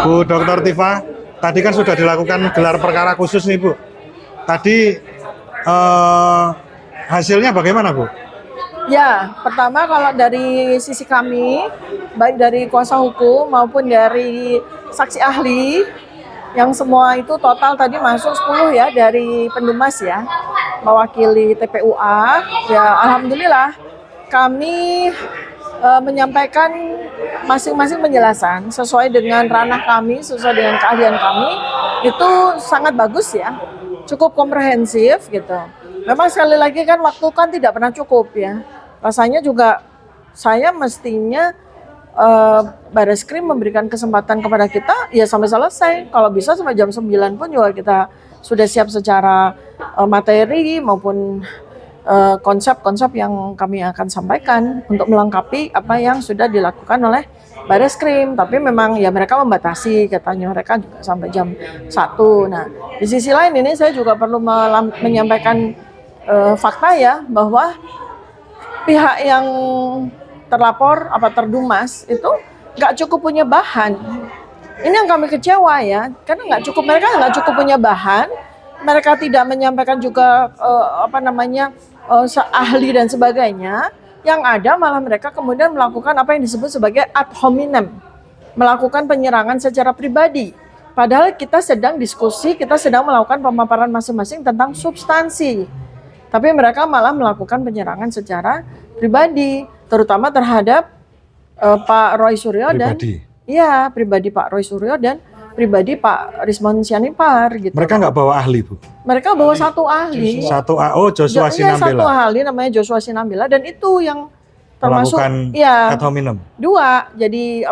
Bu Dr. Tifa, tadi kan sudah dilakukan gelar perkara khusus nih Bu. Tadi hasilnya bagaimana Bu? Ya, pertama kalau dari sisi kami, baik dari kuasa hukum maupun dari saksi ahli, yang semua itu total tadi masuk 10 ya dari Pendumas ya, mewakili TPUA. Ya, alhamdulillah kami menyampaikan masing-masing penjelasan sesuai dengan ranah kami, sesuai dengan keahlian kami, itu sangat bagus ya, cukup komprehensif gitu. Memang sekali lagi kan waktu kan tidak pernah cukup ya. Rasanya juga saya mestinya Bareskrim memberikan kesempatan kepada kita ya sampai selesai. Kalau bisa sampai jam 9 pun juga kita sudah siap secara materi maupun konsep-konsep yang kami akan sampaikan untuk melengkapi apa yang sudah dilakukan oleh Bareskrim. Tapi memang ya mereka membatasi, katanya mereka juga sampai jam 1. Nah, di sisi lain ini saya juga perlu menyampaikan fakta ya, bahwa pihak yang terlapor terdumas itu nggak cukup punya bahan. Ini yang kami kecewa ya, karena mereka nggak cukup punya bahan, mereka tidak menyampaikan juga ahli dan sebagainya. Yang ada malah mereka kemudian melakukan apa yang disebut sebagai ad hominem, melakukan penyerangan secara pribadi. Padahal kita sedang diskusi, kita sedang melakukan pemaparan masing-masing tentang substansi. Tapi mereka malah melakukan penyerangan secara pribadi, terutama terhadap Pak Roy Suryo pribadi Pak Roy Suryo dan pribadi Pak Rismon Sianipar gitu. Mereka nggak bawa ahli Bu? Mereka bawa satu ahli. Joshua Sinambela. Satu ahli namanya Joshua Sinambela, dan itu yang termasuk ad hominem. 2, jadi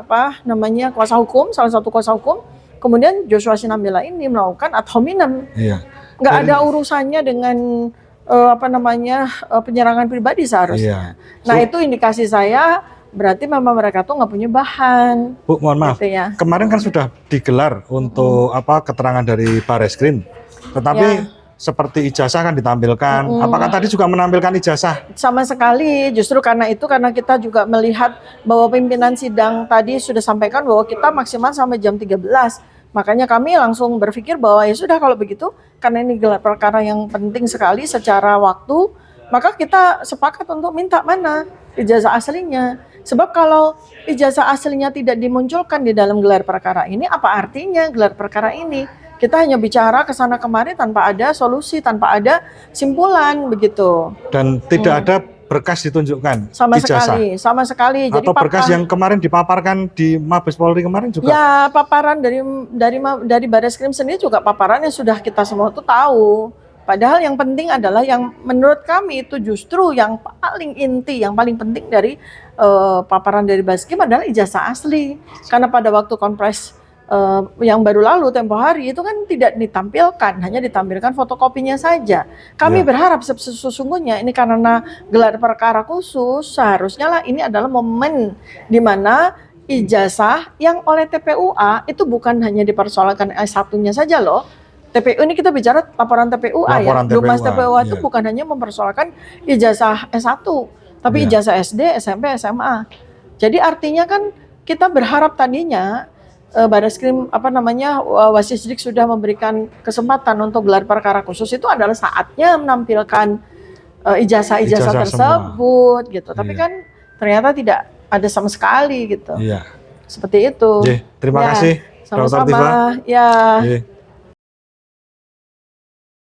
kuasa hukum, salah satu kuasa hukum. Kemudian Joshua Sinambela ini melakukan ad hominem. Iya. Nggak ada urusannya dengan penyerangan pribadi seharusnya. Iya. Nah itu indikasi saya berarti memang mereka tuh nggak punya bahan. Bu, mohon maaf. Gitu ya. Kemarin kan sudah digelar untuk keterangan dari Bareskrim, tetapi seperti ijazah kan ditampilkan. Apakah tadi juga menampilkan ijazah? Sama sekali. Justru karena kita juga melihat bahwa pimpinan sidang tadi sudah sampaikan bahwa kita maksimal sampai jam 13. Makanya kami langsung berpikir bahwa ya sudah kalau begitu, karena ini gelar perkara yang penting sekali secara waktu, maka kita sepakat untuk minta mana ijazah aslinya. Sebab kalau ijazah aslinya tidak dimunculkan di dalam gelar perkara ini, apa artinya gelar perkara ini? Kita hanya bicara ke sana kemari tanpa ada solusi, tanpa ada simpulan begitu. Dan tidak ada berkas ditunjukkan sama ijazah. sama sekali. Atau jadi berkas yang kemarin dipaparkan di Mabes Polri kemarin juga? Ya, paparan dari Bareskrim sendiri juga paparannya sudah kita semua tuh tahu. Padahal yang penting adalah yang menurut kami itu justru yang paling inti, yang paling penting dari paparan dari Bareskrim adalah ijazah asli. Karena pada waktu konpres yang baru lalu tempo hari itu kan tidak ditampilkan, hanya ditampilkan fotokopinya saja. Kami berharap sesungguhnya ini karena gelar perkara khusus, seharusnya lah ini adalah momen di mana ijazah yang oleh TPUA itu bukan hanya dipersoalkan S1-nya saja loh. TPU ini kita bicara laporan TPUA ya. Dumas TPUA itu bukan hanya mempersoalkan ijazah S1, tapi ijazah SD, SMP, SMA. Jadi artinya kan kita berharap tadinya Bareskrim Wasisdik sudah memberikan kesempatan untuk gelar perkara khusus itu adalah saatnya menampilkan ijazah tersebut semua. Gitu. Tapi kan ternyata tidak ada sama sekali gitu. Seperti itu. Terima kasih. Sama-sama. Ya.